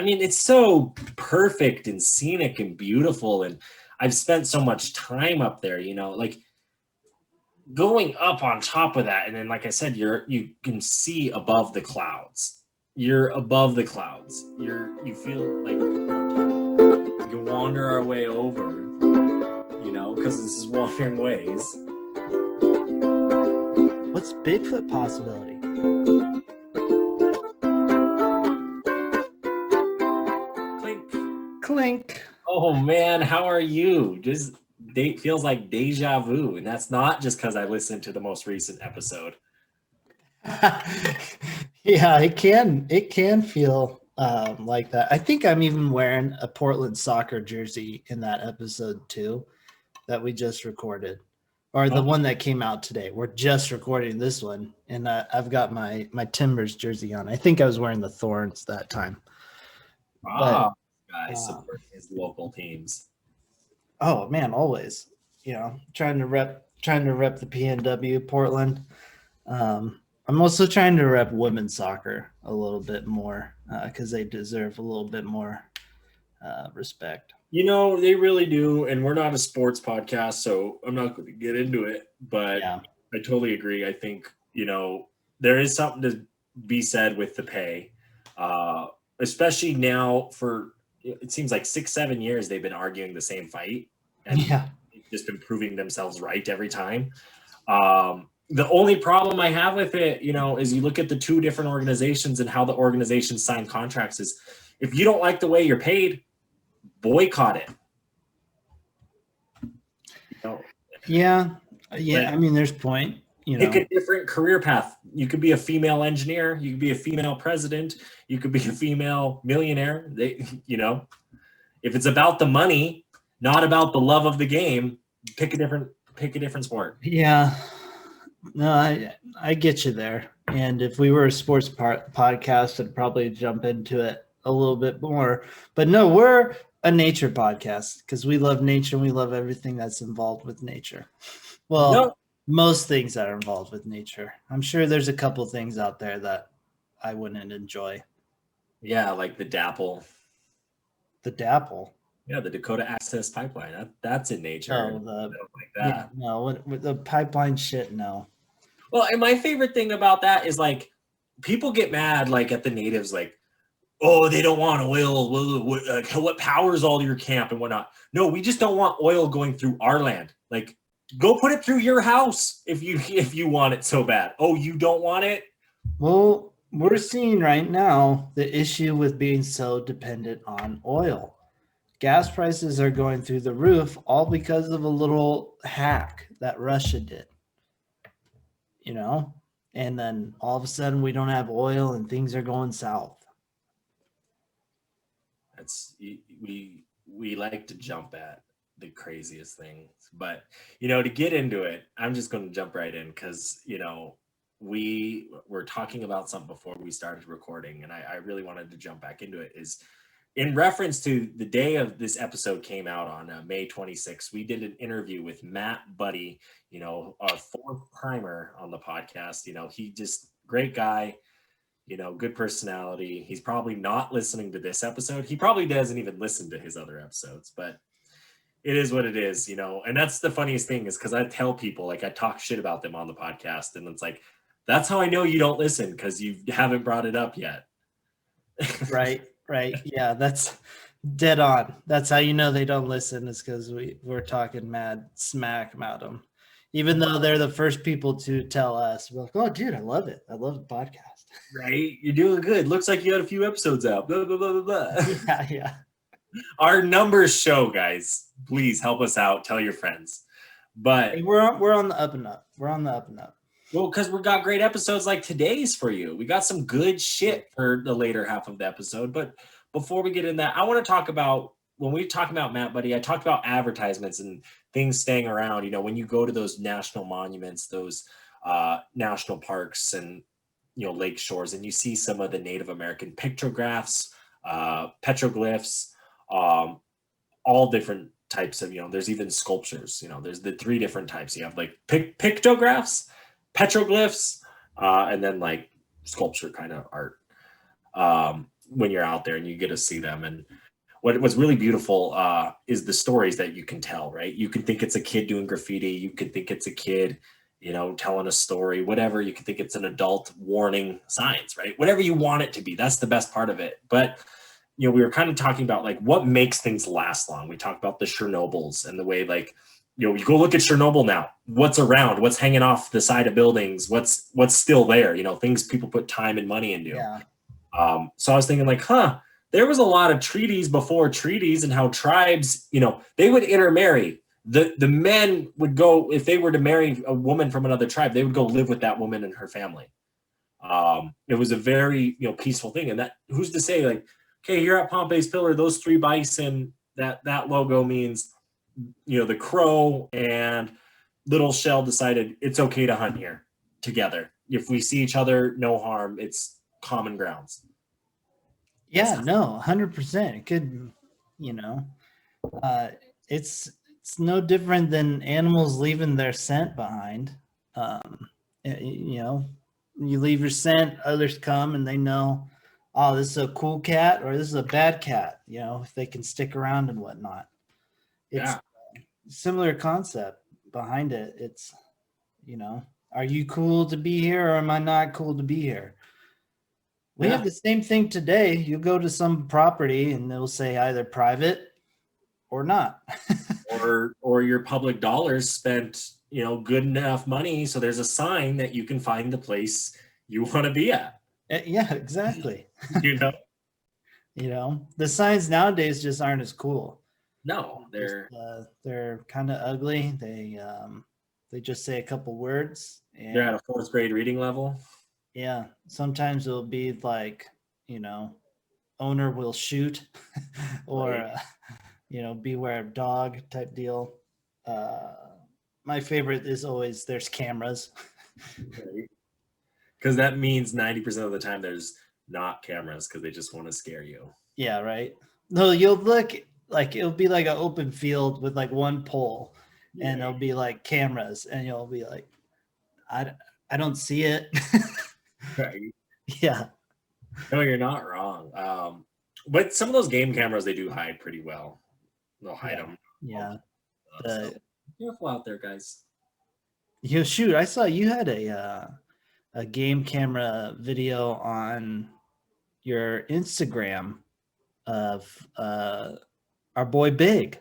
mean, it's so perfect and scenic and beautiful. And I've spent so much time up there, like going up on top of that. And then, like I said, you can see above the clouds. You're above the clouds. You feel like we can wander our way over, because this is Wandering Ways. What's Bigfoot possibility? Clink. Clink. Oh man, how are you? Just feels like deja vu, and that's not just because I listened to the most recent episode. Yeah, it can feel like that. I think I'm even wearing a Portland soccer jersey in that episode too, that we just recorded, or the one that came out today. We're just recording this one, and I've got my Timbers jersey on. I think I was wearing the Thorns that time. Guys support his local teams. Oh man, always. Trying to rep the PNW Portland. I'm also trying to rep women's soccer a little bit more because they deserve a little bit more respect. They really do, and we're not a sports podcast, so I'm not going to get into it, but yeah. I totally agree. I think, there is something to be said with the pay, especially now it seems like 6-7 years they've been arguing the same fight, and they've just been proving themselves right every time. The only problem I have with it, is you look at the two different organizations and how the organizations sign contracts is if you don't like the way you're paid, boycott it. Yeah. I mean, there's point. Pick a different career path. You could be a female engineer. You could be a female president. You could be a female millionaire. If it's about the money, not about the love of the game, pick a different sport. Yeah. No, I get you there. And if we were a sports podcast, I'd probably jump into it a little bit more. But no, we're a nature podcast because we love nature and we love everything that's involved with nature. Well, most things that are involved with nature. I'm sure there's a couple things out there that I wouldn't enjoy. Yeah, like the DAPL. The DAPL? Yeah, the Dakota Access Pipeline. That's in nature. Oh, like that. Yeah, no, with the pipeline shit, no. Well, and my favorite thing about that is like people get mad like at the natives, like, oh, they don't want oil. What powers all your camp and whatnot? No, we just don't want oil going through our land. Like, go put it through your house if you want it so bad. Oh, you don't want it? Well, we're seeing right now the issue with being so dependent on oil. Gas prices are going through the roof all because of a little hack that Russia did. And then all of a sudden we don't have oil and things are going south. We like to jump at the craziest things, but to get into it, I'm just going to jump right in because we were talking about something before we started recording, and I really wanted to jump back into it. Is in reference to the day of this episode came out on May 26th, we did an interview with Matt Buddy, our fourth timer on the podcast. He just great guy, good personality. He's probably not listening to this episode. He probably doesn't even listen to his other episodes, but it is what it is, and that's the funniest thing is because I tell people, like, I talk shit about them on the podcast, and it's like, that's how I know you don't listen because you haven't brought it up yet. Right. Yeah, that's dead on. That's how you know they don't listen, is because we're talking mad smack about them. Even though they're the first people to tell us, we're like, oh, dude, I love it. I love the podcast. Right? You're doing good. Looks like you had a few episodes out. Blah, blah, blah, blah, blah. Yeah. Our numbers show, guys. Please help us out. Tell your friends. But hey, we're on the up and up. We're on the up and up. Well, because we got great episodes like today's for you. We got some good shit for the later half of the episode. But before we get in that, I want to talk about, when we talk about Matt Buddy, I talked about advertisements and things staying around. When you go to those national monuments, those national parks and, lake shores, and you see some of the Native American pictographs, petroglyphs, all different types of, there's even sculptures, there's the three different types. You have like pictographs, petroglyphs, and then like sculpture kind of art. when you're out there and you get to see them. And what's really beautiful is the stories that you can tell, right? You can think it's a kid doing graffiti. You could think it's a kid, telling a story, whatever. You can think it's an adult warning signs, right? Whatever you want it to be. That's the best part of it. But, we were kind of talking about like what makes things last long. We talked about the Chernobyls and the way like, you go look at Chernobyl now, what's around, what's hanging off the side of buildings, what's still there, things people put time and money into. Yeah. So I was thinking like, there was a lot of treaties before treaties, and how tribes, they would intermarry. The men would go, if they were to marry a woman from another tribe, they would go live with that woman and her family. It was a very, peaceful thing. And that, who's to say like, okay, here at Pompey's Pillar, those 3 bison, that logo means, the crow and little shell decided it's okay to hunt here together. If we see each other, no harm. It's common grounds. Yeah, no, 100%. It could, it's no different than animals leaving their scent behind. You leave your scent, others come and they know, oh, this is a cool cat or this is a bad cat, if they can stick around and whatnot. It's a similar concept behind it. It's, are you cool to be here or am I not cool to be here? We have the same thing today. You go to some property and they'll say either private or not. or your public dollars spent, good enough money. So there's a sign that you can find the place you want to be at. Yeah, exactly. The signs nowadays just aren't as cool. No, they're kind of ugly. They just say a couple words. And they're at a 4th grade reading level. Yeah, sometimes it'll be like, owner will shoot or, beware of dog type deal. My favorite is always there's cameras. Because that means 90% of the time there's not cameras because they just want to scare you. Yeah, right. No, you'll look like it'll be like an open field with like one pole and it'll be like cameras and you'll be like, I don't see it. Right. Yeah. No, you're not wrong. But some of those game cameras, they do hide pretty well. They'll hide them. Yeah. So careful out there, guys. Shoot, I saw you had a game camera video on your Instagram of our boy Big.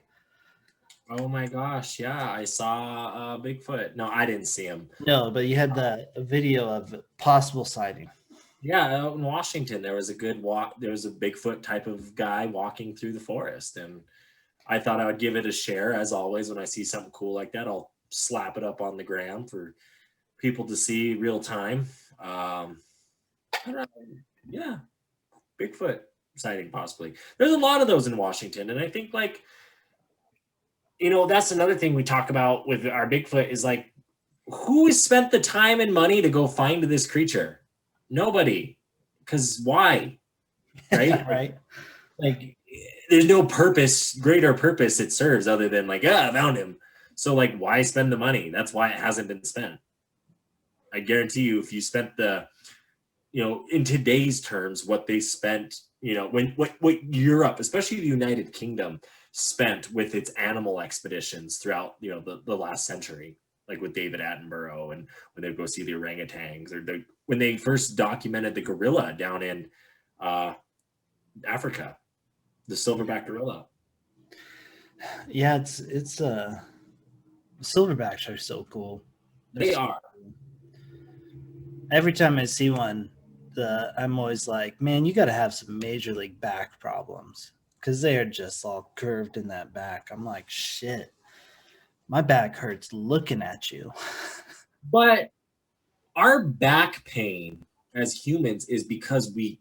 Oh my gosh, yeah, I saw Bigfoot. No, I didn't see him. No, but you had the video of possible sighting. Yeah, out in Washington, there was a good walk. There was a Bigfoot type of guy walking through the forest, and I thought I would give it a share. As always, when I see something cool like that, I'll slap it up on the gram for people to see real time. I don't know. Yeah, Bigfoot sighting possibly. There's a lot of those in Washington, and I think like, that's another thing we talk about with our Bigfoot is like, who has spent the time and money to go find this creature? Nobody. Because why? Right? Right. Like, there's no greater purpose it serves other than like, I found him. So like, why spend the money? That's why it hasn't been spent. I guarantee you, if you spent in today's terms, what they spent, what Europe, especially the United Kingdom, spent with its animal expeditions throughout, the last century, like with David Attenborough and when they go see the orangutans or when they first documented the gorilla down in Africa, the silverback gorilla. Yeah, it's silverbacks are so cool. They are. Every time I see one, I'm always like, man, you got to have some major league back problems because they are just all curved in that back. I'm like, shit, my back hurts looking at you. But our back pain as humans is because we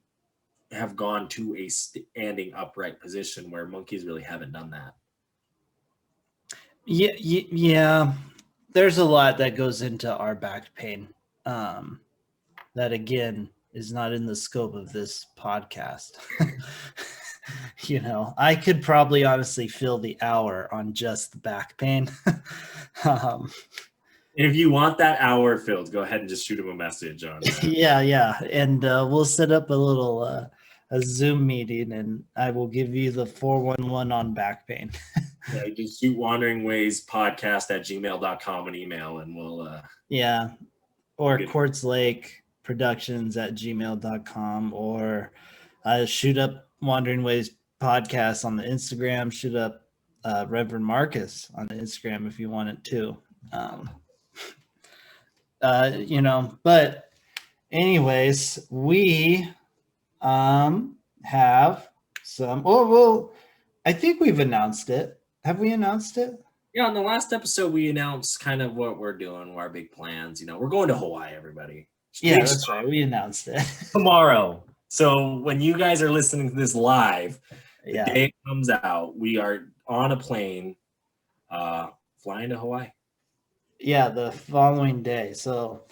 have gone to a standing upright position where monkeys really haven't done that. Yeah. There's a lot that goes into our back pain. That again is not in the scope of this podcast. I could probably honestly fill the hour on just the back pain. If you want that hour filled, go ahead and just shoot him a message on that. Yeah. And we'll set up a little a Zoom meeting, and I will give you the 411 on back pain. Yeah, just shoot Wandering Ways podcast at gmail.com an email, and we'll Yeah. Or get Quartz Lake Productions at gmail.com, or shoot up Wandering Ways podcast on the Instagram, shoot up Reverend Marcus on the Instagram if you want it too. But anyways, we have some, well, I think we've announced it. Have we announced it? Yeah, in the last episode, we announced kind of what we're doing, what our big plans. We're going to Hawaii, everybody. Yeah, that's right. We announced it tomorrow. So when you guys are listening to this live, the yeah. day it comes out, we are on a plane flying to Hawaii. Yeah, the following day. So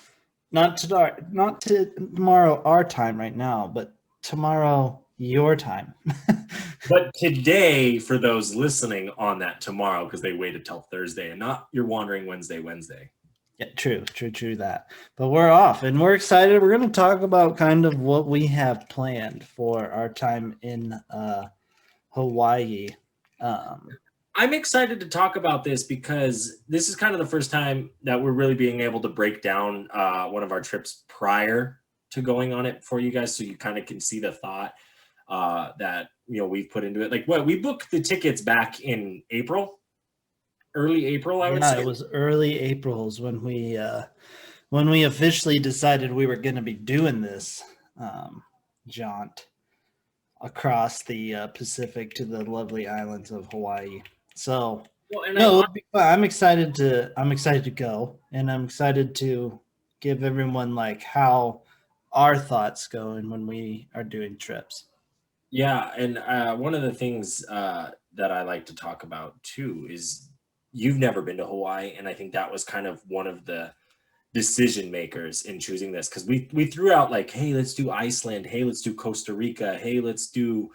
not tomorrow our time right now, but tomorrow your time. But today, for those listening on that tomorrow, because they waited till Thursday and not your Wandering Wednesday. Yeah, true that. But we're off and we're excited. We're going to talk about kind of what we have planned for our time in Hawaii. I'm excited to talk about this because this is kind of the first time that we're really being able to break down one of our trips prior to going on it for you guys, so you kind of can see the thought that we've put into it. Like we booked the tickets back in early April, I would say. It was early April's when we officially decided we were going to be doing this jaunt across the Pacific to the lovely islands of Hawaii. So I'm excited to go, and I'm excited to give everyone like how our thoughts go and when we are doing trips. Yeah, and one of the things that I like to talk about too is you've never been to Hawaii, and I think that was kind of one of the decision makers in choosing this, because we threw out like, hey, let's do Iceland, hey, let's do Costa Rica, hey, let's do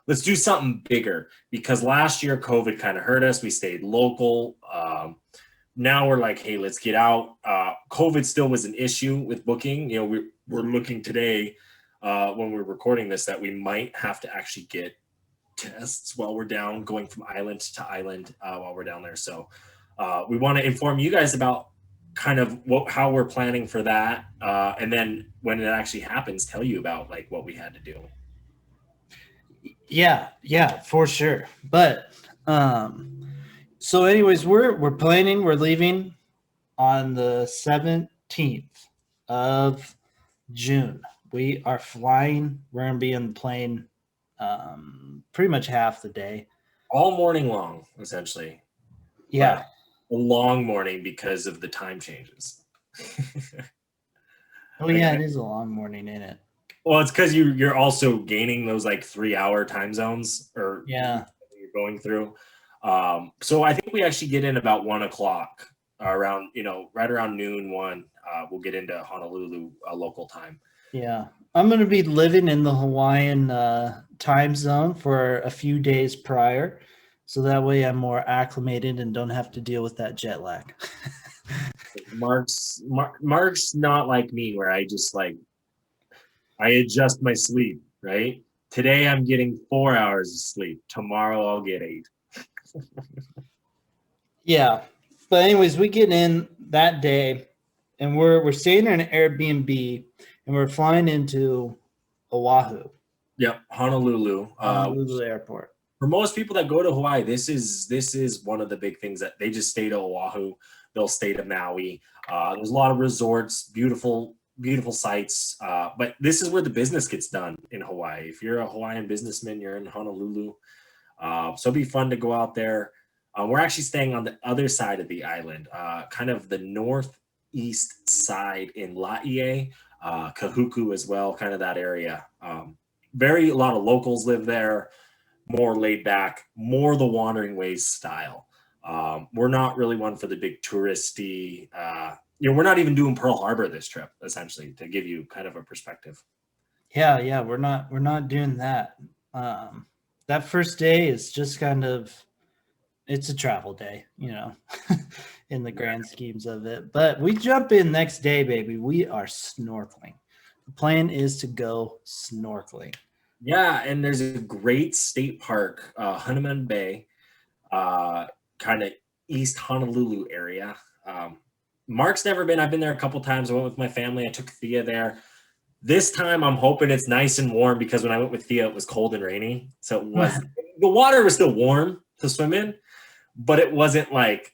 something bigger, because last year COVID kind of hurt us. We stayed local. Now we're like, hey, let's get out. COVID still was an issue with booking. We're looking today when we're recording this that we might have to actually get tests while we're down, going from island to island while we're down there. So we want to inform you guys about kind of how we're planning for that, and then when it actually happens, tell you about like what we had to do. Yeah, for sure. But so anyways, we're planning, we're leaving on the 17th of June. We are flying. We're going to be in the plane pretty much half the day. All morning long, essentially. Yeah. A long morning because of the time changes. Oh, yeah, it is a long morning, isn't it? Well, it's because you're also gaining those like 3-hour time zones, or yeah, you're going through. So I think we actually get in about 1 o'clock, around right around noon 1. We'll get into Honolulu local time. Yeah, I'm going to be living in the Hawaiian time zone for a few days prior, so that way I'm more acclimated and don't have to deal with that jet lag. Mark's not like me, where I just like I adjust my sleep, right? Today I'm getting 4 hours of sleep. Tomorrow I'll get 8. Yeah, but anyways, we get in that day, and we're staying in an Airbnb, and we're flying into Oahu. Yep, Honolulu Airport. For most people that go to Hawaii, this is one of the big things that they just stay to Oahu. They'll stay to Maui. There's a lot of resorts, beautiful sites, but this is where the business gets done in Hawaii. If you're a Hawaiian businessman, you're in Honolulu. So it'd be fun to go out there. We're actually staying on the other side of the island, kind of the northeast side in Laie, Kahuku as well, kind of that area. A lot of locals live there, more laid back, more the Wandering Ways style. We're not really one for the big touristy, we're not even doing Pearl Harbor this trip, essentially, to give you kind of a perspective. Yeah, we're not doing that. That first day is just kind of, it's a travel day, in the grand schemes of it. But we jump in next day, baby. We are snorkeling. The plan is to go snorkeling. Yeah, and there's a great state park, Honeyman Bay, kind of East Honolulu area. Um, Mark's never been. I've been there a couple times. I went with my family. I took Thea there. This time I'm hoping it's nice and warm because when I went with Thea, it was cold and rainy. So the water was still warm to swim in, but it wasn't like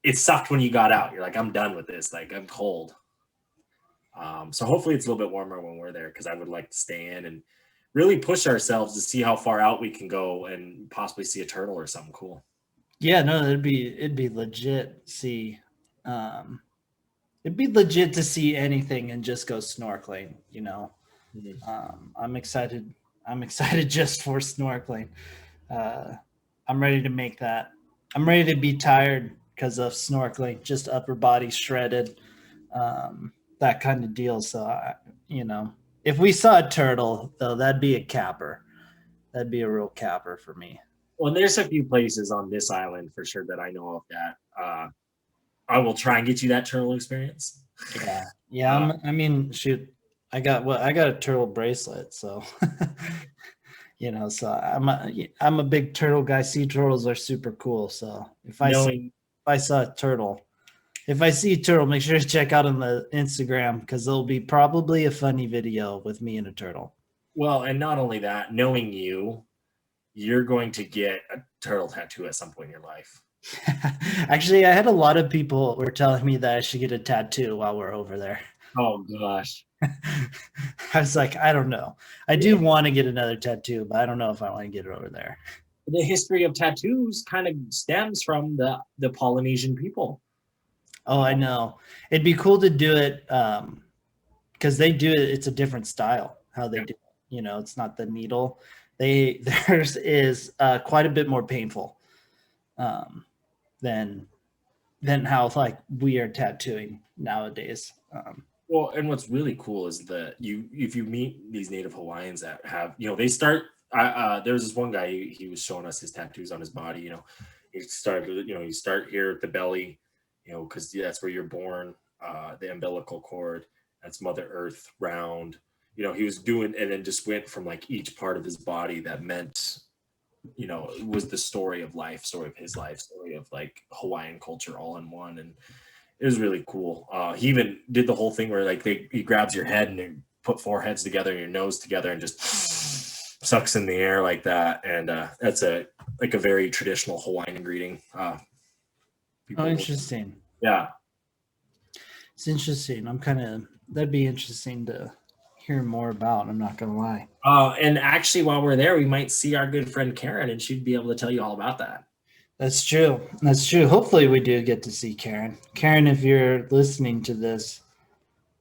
it sucked when you got out. You're like, I'm done with this. Like, I'm cold. So hopefully it's a little bit warmer when we're there because I would like to stay in and really push ourselves to see how far out we can go and possibly see a turtle or something cool. Yeah, no, it'd be legit. See, um, it'd be legit to see anything and just go snorkeling. You know, Mhm. I'm excited. I'm excited just for snorkeling. Uh, I'm ready to make that. I'm ready to be tired because of snorkeling, just upper body shredded, that kind of deal. So, you know, if we saw a turtle, though, that'd be a capper. That'd be a real capper for me. Well, there's a few places on this island for sure that I know of that I will try and get you that turtle experience. Yeah, yeah. Uh, I mean, shoot, I got a turtle bracelet, so you know, so I'm a big turtle guy. Sea turtles are super cool. So knowing if I saw a turtle, if I see a turtle, make sure to check out on the Instagram because there'll be probably a funny video with me and a turtle. well, and not only that, knowing you, you're going to get a turtle tattoo at some point in your life. Actually, I had a lot of people were telling me that I should get a tattoo while we're over there. Oh gosh. I was like, I don't know. I do want to get another tattoo, but I don't know if I want to get it over there. The history of tattoos kind of stems from the Polynesian people. Oh, I know. It'd be cool to do it because they do it. It's a different style how they Yeah. do it. You know, it's not the needle. They theirs is quite a bit more painful um, than how like we are tattooing nowadays. Well, and what's really cool is that you if you meet these native Hawaiians that have, they start. There was this one guy. He was showing us his tattoos on his body. He started. You start here at the belly. Because that's where you're born. The umbilical cord. That's Mother Earth round. He was doing, and then just went from like each part of his body that meant, it was the story of life, story of his life, story of like Hawaiian culture all in one, and it was really cool. He even did the whole thing where like he grabs your head and you put four heads together and your nose together and just sucks in the air like that. And that's a very traditional Hawaiian greeting. Oh, People, interesting. yeah. It's interesting. That'd be interesting to hear more about. I'm not gonna lie. And actually, while we're there, we might see our good friend Karen, and she'd be able to tell you all about that. That's true. That's true. Hopefully, we do get to see Karen. Karen, if you're listening to this,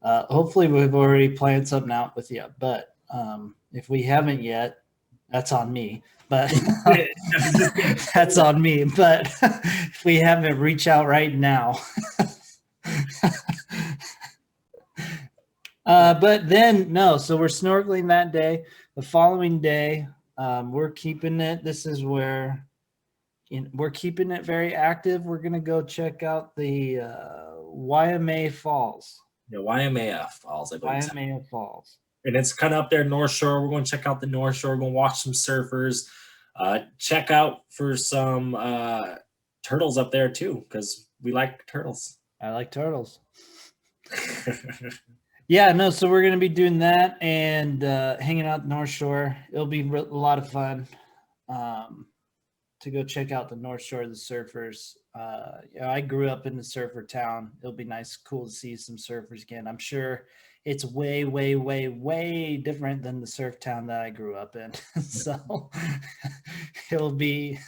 hopefully we've already planned something out with you. But if we haven't yet, that's on me. But that's on me. But if we haven't, reach out right now. But then no, so we're snorkeling that day. The following day, we're keeping it. This is where we're keeping it very active. We're gonna go check out the Waimea Falls. YMAF Falls, I believe. Waimea Falls. And it's kind of up there North Shore. We're going to check out the North Shore. We're going to watch some surfers. Check out for some turtles up there too, because we like turtles. I like turtles. Yeah, no, so we're gonna be doing that and hanging out North Shore. It'll be a lot of fun to go check out the North Shore of the surfers. I grew up in the surfer town. It'll be nice, cool to see some surfers again. I'm sure it's way, way, way, way different than the surf town that I grew up in. So it'll be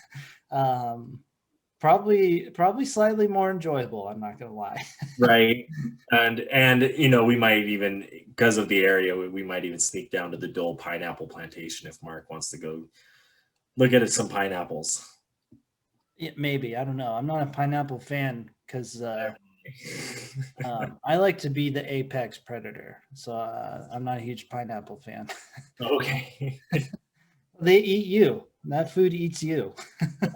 probably slightly more enjoyable. I'm not gonna lie. Right. And we might even, because of the area, we might even sneak down to the Dole pineapple plantation if Mark wants to go look at some pineapples. Yeah, maybe, I don't know. I'm not a pineapple fan because I like to be the apex predator, so I'm not a huge pineapple fan. Okay. They eat you. That food eats you. Right.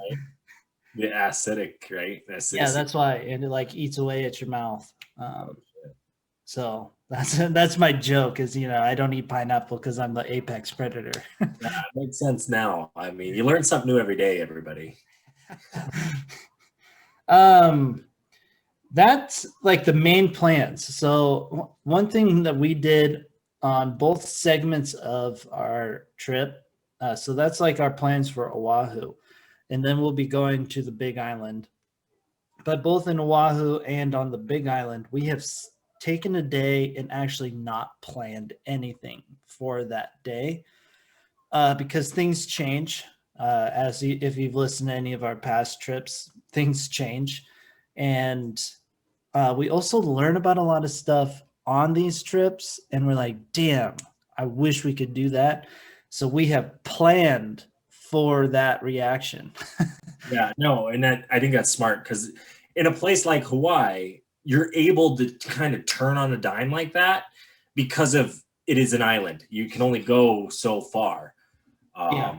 The acidic, right? Yeah, that's why, and it like eats away at your mouth. So that's my joke is, I don't eat pineapple because I'm the apex predator. That makes sense now. I mean, you learn something new every day, everybody. um, that's like the main plans. So one thing that we did on both segments of our trip, so that's like our plans for Oahu, and then we'll be going to the Big Island. But both in Oahu and on the Big Island, we have taken a day and actually not planned anything for that day because things change. If you've listened to any of our past trips, things change, and we also learn about a lot of stuff on these trips, and we're like, damn, I wish we could do that. So we have planned for that reaction. Yeah, no, and I think that's smart because in a place like Hawaii, you're able to kind of turn on a dime like that because of it is an island. You can only go so far. Yeah.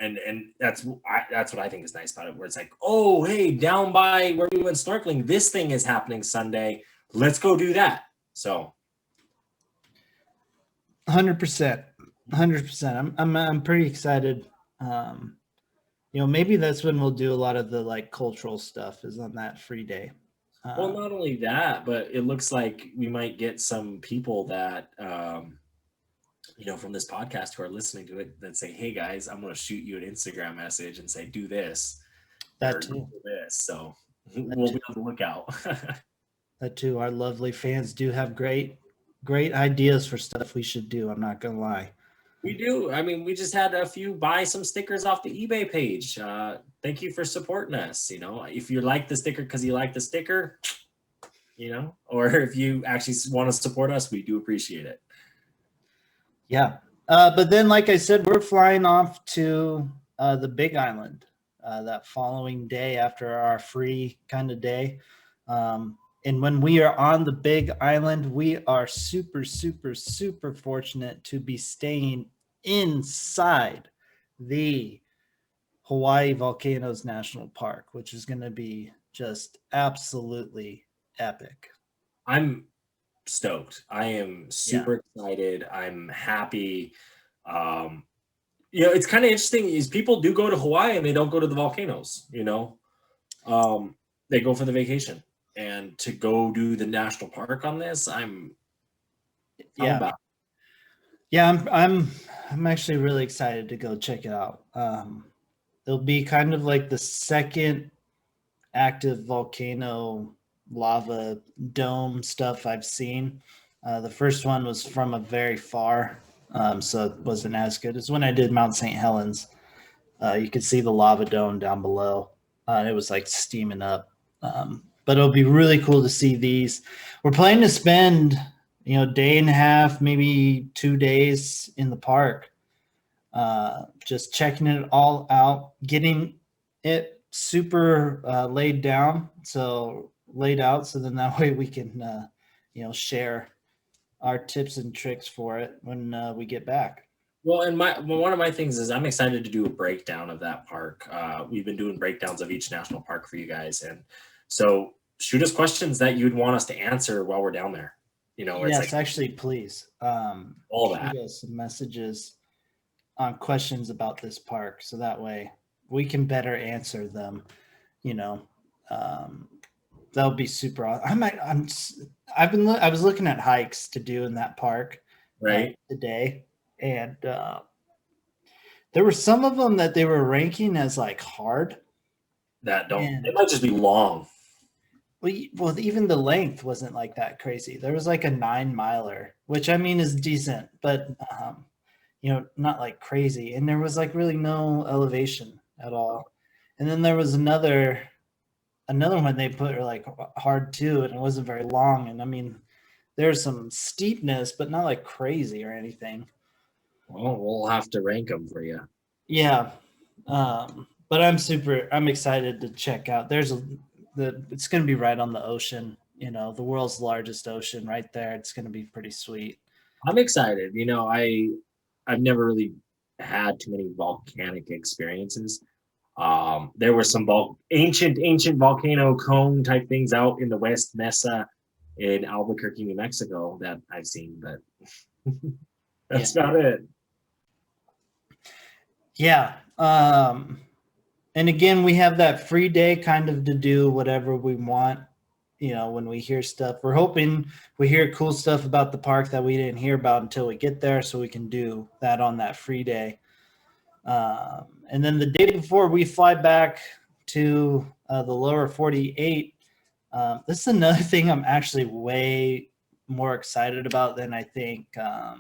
And that's what I think is nice about it, where it's like, oh, hey, down by where we went snorkeling, this thing is happening Sunday. Let's go do that. So 100%. 100%. I'm pretty excited. Maybe that's when we'll do a lot of the like cultural stuff is on that free day. well, not only that, but it looks like we might get some people that from this podcast who are listening to it that say, hey guys, I'm going to shoot you an Instagram message and say, do this That or too. do this. So we'll be on the lookout. That too. Our lovely fans do have great ideas for stuff we should do. I'm not going to lie. We do. I mean, we just had a few buy some stickers off the eBay page. Thank you for supporting us. If you like the sticker because you like the sticker, or if you actually want to support us, we do appreciate it. Yeah. But then, like I said, we're flying off to the Big Island that following day after our free kind of day. And when we are on the Big Island, we are super, super, super fortunate to be staying inside the Hawaii Volcanoes National Park, which is going to be just absolutely epic. I'm stoked. I am super excited. I'm happy. It's kind of interesting is people do go to Hawaii and they don't go to the volcanoes, they go for the vacation, and to go do the national park on this, I'm about. Yeah, I'm actually really excited to go check it out. It'll be kind of like the second active volcano lava dome stuff I've seen. The first one was from a very far, so it wasn't as good as when I did Mount St. Helens. You could see the lava dome down below. It was like steaming up. But it'll be really cool to see these. We're planning to spend, day and a half, maybe 2 days in the park, just checking it all out, getting it super laid out, so then that way we can, share our tips and tricks for it when we get back. Well, and one of my things is I'm excited to do a breakdown of that park. We've been doing breakdowns of each national park for you guys, and so shoot us questions that you'd want us to answer while we're down there. Yes, actually, please. All that. Shoot us some messages on questions about this park, so that way we can better answer them. That would be super. I was looking at hikes to do in that park right today, and there were some of them that they were ranking as like hard. It might just be long. Well, even the length wasn't like that crazy. There was like a 9-miler, which I mean is decent, but not like crazy. And there was like really no elevation at all. And then there was another one they put like hard too, and it wasn't very long. And I mean, there's some steepness, but not like crazy or anything. Well, we'll have to rank them for you. Yeah. But I'm excited to check out. It's going to be right on the ocean, the world's largest ocean right there. It's going to be pretty sweet. I'm excited. I've never really had too many volcanic experiences. There were some ancient volcano cone type things out in the West Mesa. in Albuquerque, New Mexico that I've seen, but that's Yeah. about it. Yeah. And again, we have that free day kind of to do whatever we want. When we hear stuff, we're hoping we hear cool stuff about the park that we didn't hear about until we get there, so we can do that on that free day. And then the day before we fly back to the lower 48, this is another thing I'm actually way more excited about than I think I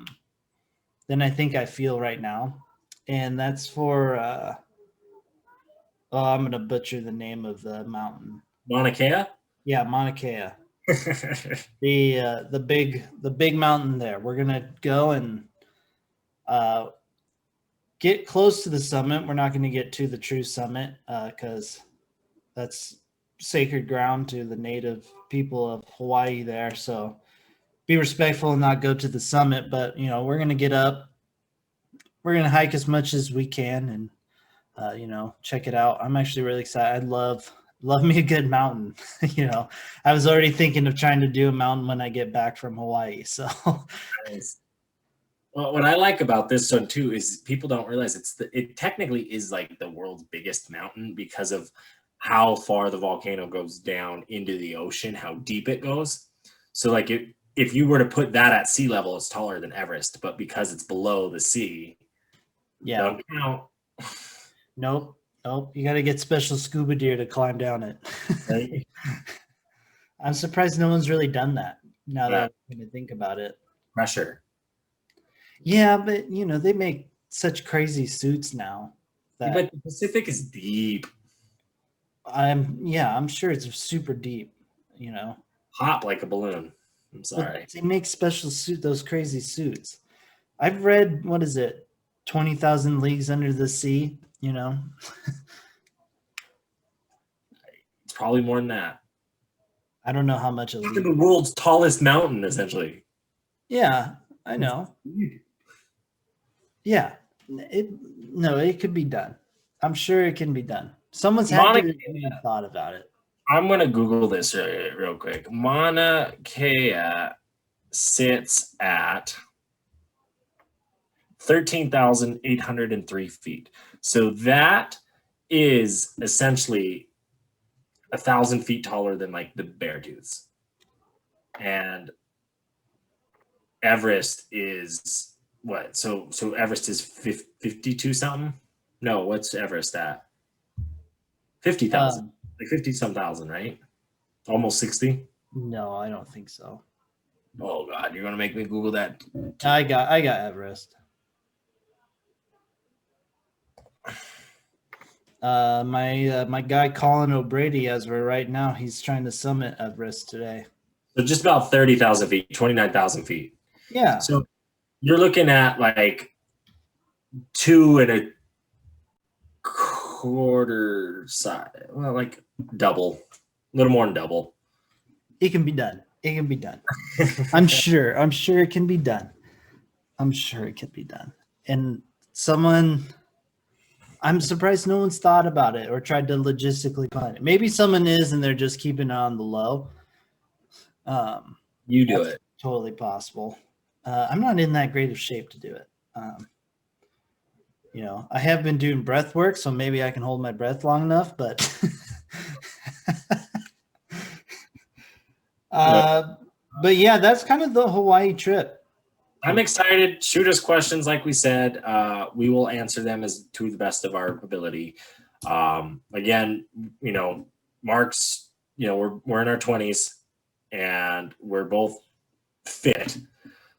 feel right now, and that's for I'm going to butcher the name of the mountain. Mauna Kea? Yeah, Mauna Kea. The big mountain there. We're gonna go and get close to the summit. We're not going to get to the true summit because that's sacred ground to the native people of Hawaii there. So be respectful and not go to the summit. But we're going to get up. We're going to hike as much as we can and check it out. I'm actually really excited. I love me a good mountain. I was already thinking of trying to do a mountain when I get back from Hawaii. So Nice. Well, what I like about this one too is people don't realize it technically is like the world's biggest mountain because of how far the volcano goes down into the ocean, how deep it goes. So like if you were to put that at sea level, it's taller than Everest, but because it's below the sea, yeah, don't count. Nope. You got to get special scuba gear to climb down it. Right? I'm surprised no one's really done that. Now Yeah. that I'm going to think about it. Pressure. Yeah, but they make such crazy suits now. But the Pacific is deep. I'm sure it's super deep. Hot like a balloon. I'm sorry. But they make special those crazy suits. I've read, what is it, 20,000 Leagues Under the Sea. It's probably more than that. I don't know how much of the world's tallest mountain, essentially. Yeah, I know. Yeah, it could be done. I'm sure it can be done. Someone's had to have thought about it. I'm gonna Google this real quick. Mauna Kea sits at 13,803 feet. So that is essentially 1,000 feet taller than like the Beartooths. And Everest is what? So Everest is 52 something? No, what's Everest at? 50,000. Like 50 some thousand, right? Almost 60? No, I don't think so. Oh God, you're gonna make me Google that. I got Everest. My guy Colin O'Brady, as we're right now, he's trying to summit Everest today. So just about 30,000 feet, 29,000 feet. Yeah. So you're looking at like 2 1/4 size. Well, like double, a little more than double. It can be done. I'm sure it can be done. And I'm surprised no one's thought about it or tried to logistically plan it. Maybe someone is and they're just keeping it on the low. You do it. Totally possible. I'm not in that great of shape to do it. I have been doing breath work, so maybe I can hold my breath long enough, but but yeah, that's kind of the Hawaii trip. I'm excited. Shoot us questions, like we said. We will answer them as to the best of our ability. Again, Mark's, we're in our 20s and we're both fit.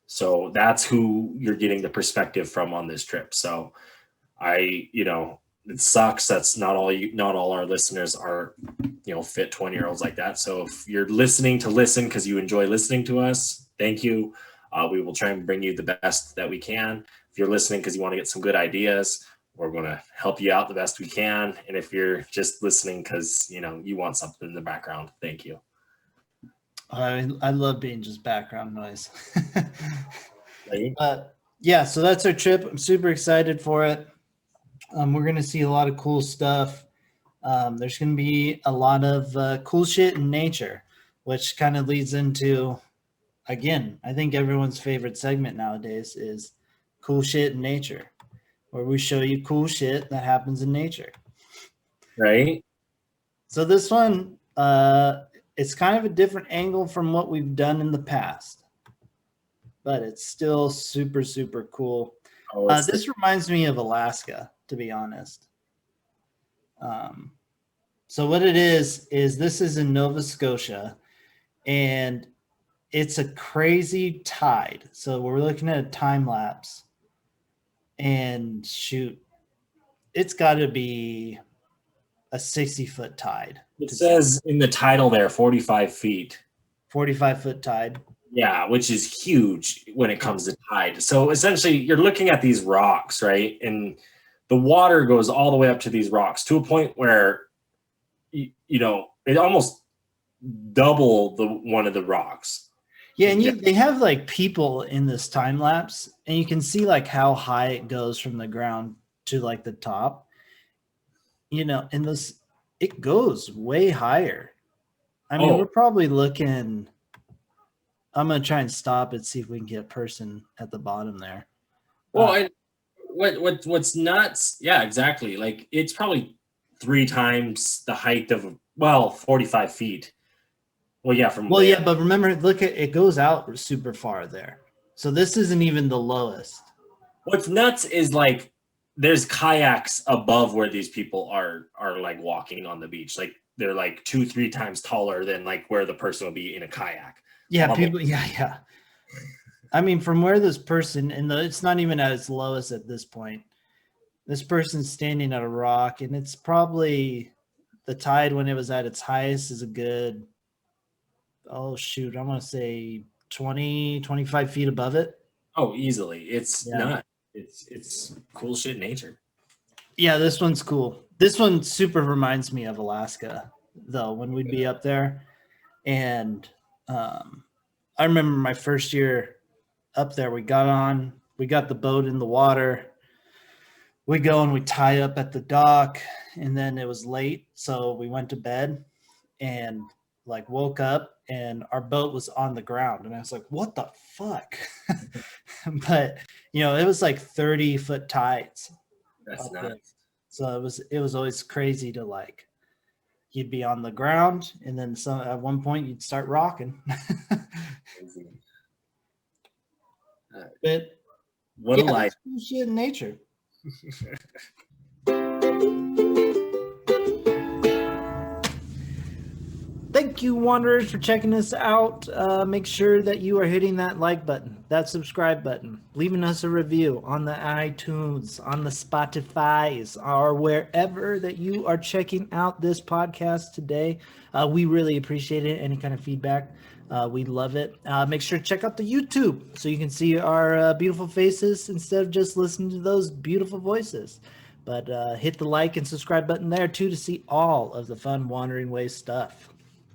So that's who you're getting the perspective from on this trip. So it sucks. That's not all our listeners are, fit 20-year-olds like that. So if you're listening to listen because you enjoy listening to us, thank you. We will try and bring you the best that we can. If you're listening because you want to get some good ideas, we're going to help you out the best we can. And if you're just listening because, you want something in the background, thank you. I love being just background noise. Right? Yeah, so that's our trip. I'm super excited for it. We're going to see a lot of cool stuff. There's going to be a lot of cool shit in nature. which kind of leads into, again, I think everyone's favorite segment nowadays is cool shit in nature, where we show you cool shit that happens in nature. Right. So this one, it's kind of a different angle from what we've done in the past, but it's still super, super cool. This reminds me of Alaska, to be honest. So what it is this is in Nova Scotia, and it's a crazy tide. So we're looking at a time lapse, and shoot, it's got to be a 60-foot tide. It says in the title there, 45 feet. 45-foot tide. Yeah, which is huge when it comes to tide. So essentially, you're looking at these rocks, right? And the water goes all the way up to these rocks to a point where, you know, it almost double one of the rocks. Yeah, and they have like people in this time lapse, and you can see like how high it goes from the ground to like the top. You know, and it goes way higher. I mean, we're probably looking. I'm gonna try and stop it, see if we can get a person at the bottom there. Well, what's nuts? Yeah, exactly. Like it's probably 3 times the height of 45 feet. Well, yeah, yeah, but remember, look at it goes out super far there. So this isn't even the lowest. What's nuts is like there's kayaks above where these people are like walking on the beach. Like they're like 2-3 times taller than like where the person will be in a kayak. Yeah, people. Yeah. I mean, from where this person, and it's not even at its lowest at this point. This person's standing at a rock, and it's probably the tide when it was at its highest is a good, oh shoot, I'm gonna say 20, 25 feet above it. Oh, easily. It's not. It's cool shit in nature. Yeah, this one's cool. This one super reminds me of Alaska, though, when we'd be up there. And I remember my first year up there, we got the boat in the water. We go and we tie up at the dock, and then it was late, so we went to bed and like woke up and our boat was on the ground, and I was like, what the fuck? But you know, it was like 30-foot tides. That's nice. So it was always crazy to like, you'd be on the ground, and then at one point you'd start rocking. But what a life. Cool shit in nature. Thank you, Wanderers, for checking us out. Make sure that you are hitting that like button, that subscribe button, leaving us a review on the iTunes, on the Spotify's, or wherever that you are checking out this podcast today. We really appreciate it. Any kind of feedback, we love it. Make sure to check out the YouTube so you can see our beautiful faces instead of just listening to those beautiful voices. But hit the like and subscribe button there, too, to see all of the fun Wandering Ways stuff.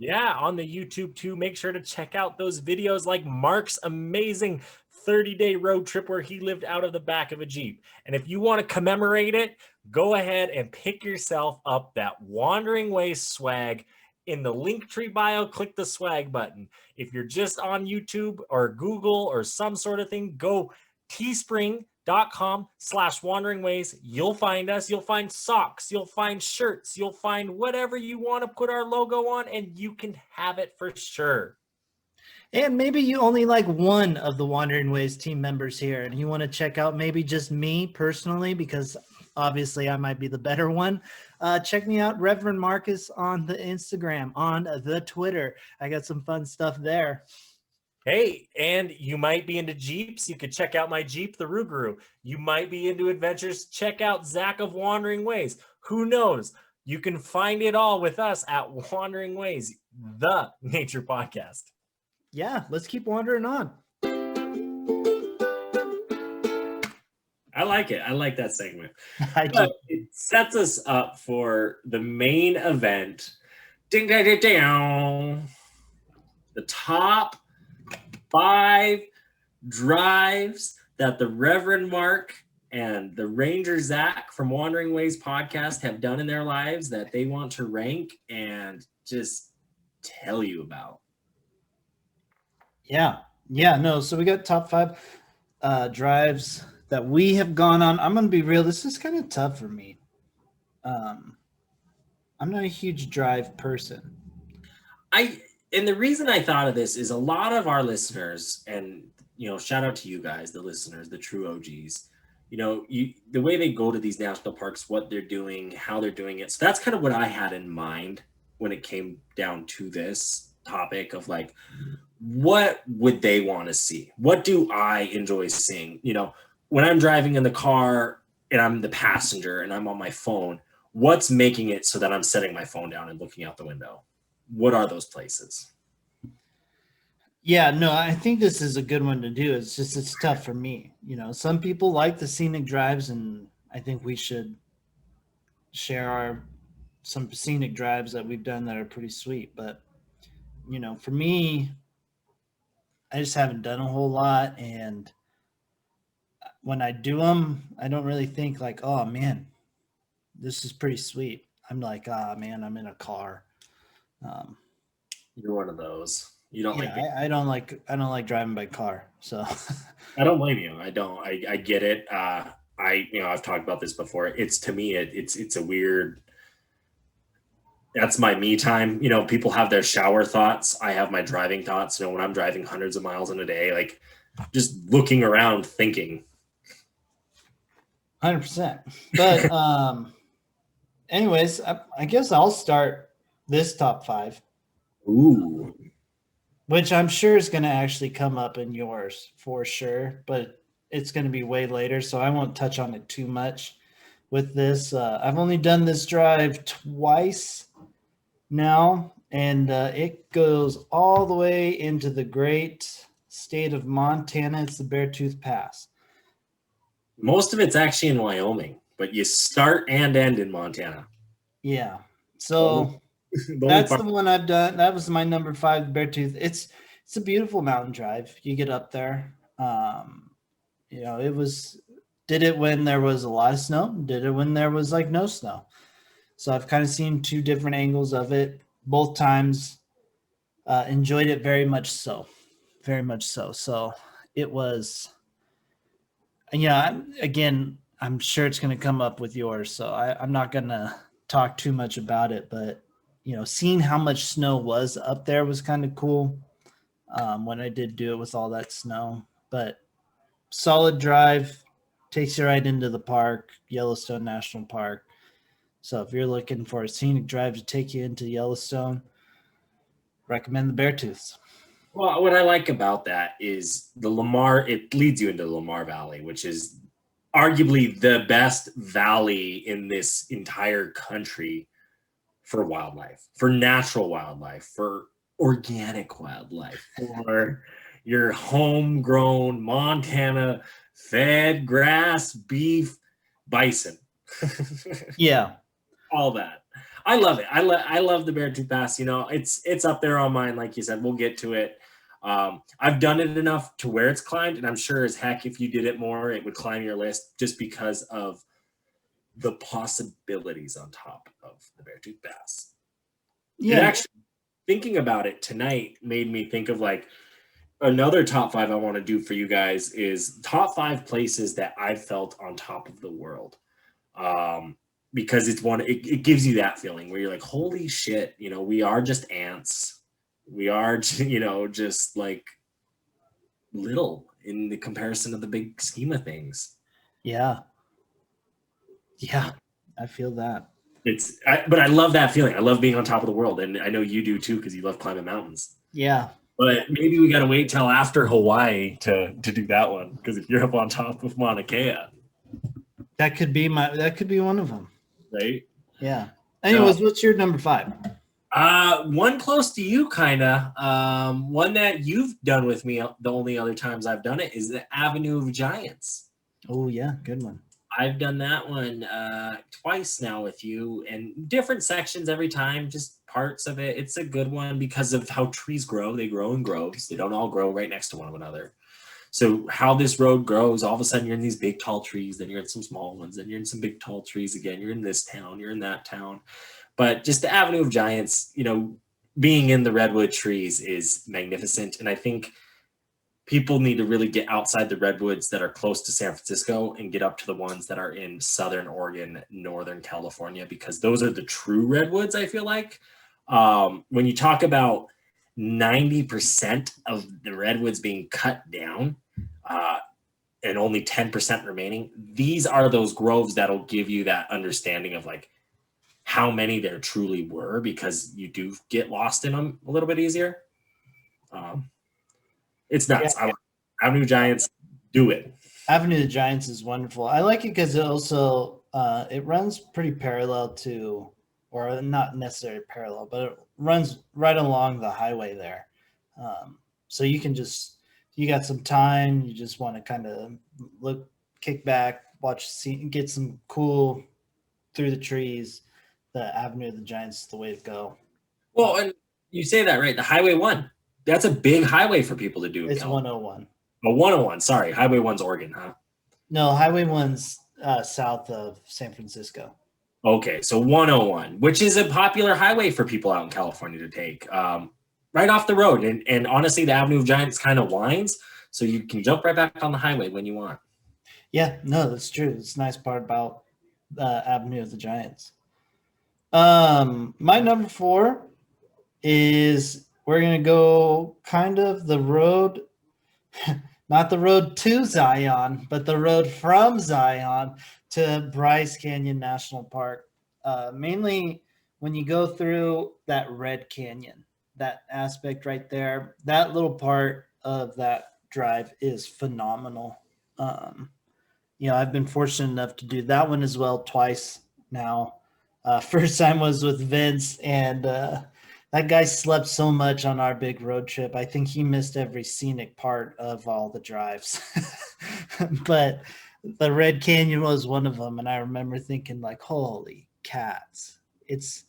Yeah, on the YouTube too. Make sure to check out those videos like Mark's amazing 30-day road trip where he lived out of the back of a Jeep. And if you want to commemorate it, go ahead and pick yourself up that Wandering Ways swag. In the Linktree bio, click the swag button. If you're just on YouTube or Google or some sort of thing, go teespring.com/wanderingways. You'll find us. You'll find socks. You'll find shirts. You'll find whatever you want to put our logo on, and you can have it for sure. And maybe you only like one of the Wandering Ways team members here, and you want to check out maybe just me personally, because obviously I might be the better one. Check me out, Reverend Marcus, on the Instagram, on the Twitter. I got some fun stuff there. Hey, and you might be into Jeeps. You could check out my Jeep, the Rougarou. You might be into adventures. Check out Zach of Wandering Ways. Who knows? You can find it all with us at Wandering Ways, the nature podcast. Yeah, let's keep wandering on. I like it. I like that segment. It sets us up for the main event. Ding, ding, ding, ding. The top 5 drives that the Reverend Mark and the Ranger Zach from Wandering Ways podcast have done in their lives that they want to rank and just tell you about. Yeah, no. So we got top 5 drives that we have gone on. I'm gonna be real. This is kind of tough for me. Um, I'm not a huge drive person. And the reason I thought of this is a lot of our listeners, and shout out to you guys, the listeners, the true OGs. The way they go to these national parks, what they're doing, how they're doing it. So that's kind of what I had in mind when it came down to this topic of like, what would they want to see? What do I enjoy seeing? When I'm driving in the car and I'm the passenger and I'm on my phone, what's making it so that I'm setting my phone down and looking out the window? What are those places? Yeah, no, I think this is a good one to do. It's just it's tough for me. Some people like the scenic drives, and I think we should share some scenic drives that we've done that are pretty sweet. But for me, I just haven't done a whole lot, and when I do them, I don't really think like, oh man, this is pretty sweet. I'm like, ah man, I'm in a car. Um, You're one of those. You don't like. I don't like. I don't like driving by car. So I don't blame you. I don't. I get it. I've talked about this before. It's to me, it's a weird. That's my me time. People have their shower thoughts. I have my driving thoughts. When I'm driving hundreds of miles in a day, like just looking around, thinking. 100%. But anyways, I guess I'll start this top 5. Ooh. Which I'm sure is going to actually come up in yours for sure, but it's going to be way later, so I won't touch on it too much with this. I've only done this drive twice now, and it goes all the way into the great state of Montana. It's the Beartooth Pass. Most of it's actually in Wyoming, but you start and end in Montana. Yeah. So that's the one I've done. That was my number 5, Beartooth. It's a beautiful mountain drive. You get up there. Did it when there was a lot of snow, did it when there was like no snow. So I've kind of seen 2 different angles of it. Both times enjoyed it very much so. Very much so. So it was, again, I'm sure it's going to come up with yours. So I'm not going to talk too much about it, but seeing how much snow was up there was kind of cool when I did do it with all that snow. But solid drive, takes you right into the park, Yellowstone National Park. So if you're looking for a scenic drive to take you into Yellowstone, recommend the Beartooths. Well, what I like about that is it leads you into the Lamar Valley, which is arguably the best valley in this entire country for wildlife, for natural wildlife, for organic wildlife, for your homegrown Montana fed grass, beef, bison. Yeah. All that. I love it. I love the Beartooth Pass. It's up there on mine. Like you said, we'll get to it. I've done it enough to where it's climbed, and I'm sure as heck if you did it more, it would climb your list just because of the possibilities on top of the Beartooth Pass. Yeah. And actually, thinking about it tonight made me think of like another top 5 I want to do for you guys is top 5 places that I've felt on top of the world. Because it gives you that feeling where you're like, holy shit, we are just ants. We are, just like little in the comparison of the big scheme of things. Yeah. Yeah, I feel that. But I love that feeling. I love being on top of the world. And I know you do too, because you love climbing mountains. Yeah. But maybe we got to wait till after Hawaii to do that one. Because if you're up on top of Mauna Kea. That could be one of them. Right? Yeah. Anyways, what's your number 5? One close to you, kind of. One that you've done with me. The only other times I've done it is the Avenue of Giants. Oh yeah, good one. I've done that one twice now with you, and different sections every time, just parts of it. It's a good one because of how trees grow. They grow in groves. They don't all grow right next to one another. So how this road grows, all of a sudden you're in these big tall trees, then you're in some small ones, then you're in some big tall trees again. You're in this town, you're in that town. But just the Avenue of Giants, being in the redwood trees is magnificent. And I think people need to really get outside the redwoods that are close to San Francisco and get up to the ones that are in Southern Oregon, Northern California, because those are the true redwoods, I feel like. When you talk about 90% of the redwoods being cut down, and only 10% remaining, these are those groves that'll give you that understanding of like how many there truly were, because you do get lost in them a little bit easier. It's nuts. Yeah. Avenue Giants, do it. Avenue of the Giants is wonderful. I like it because it also it runs pretty parallel to, or not necessarily parallel, but it runs right along the highway there. So you can just, you got some time, you just want to kind of look, kick back, watch, see, get some cool through the trees. The Avenue of the Giants is the way to go. Well, and you say that right. The Highway 1, that's a big highway for people to do. It's 101. Oh, 101. Sorry. Highway 1's Oregon, huh? No, Highway 1's south of San Francisco. Okay, so 101, which is a popular highway for people out in California to take, right off the road. And honestly, the Avenue of Giants kind of winds, so you can jump right back on the highway when you want. Yeah, no, that's true. It's a nice part about Avenue of the Giants. My number 4 is, we're going to go kind of the road, not the road to Zion, but the road from Zion to Bryce Canyon National Park. Mainly when you go through that Red Canyon, that aspect right there, that little part of that drive is phenomenal. I've been fortunate enough to do that one as well twice now. First time was with Vince, and that guy slept so much on our big road trip. I think he missed every scenic part of all the drives. But the Red Canyon was one of them, and I remember thinking like, holy cats. It's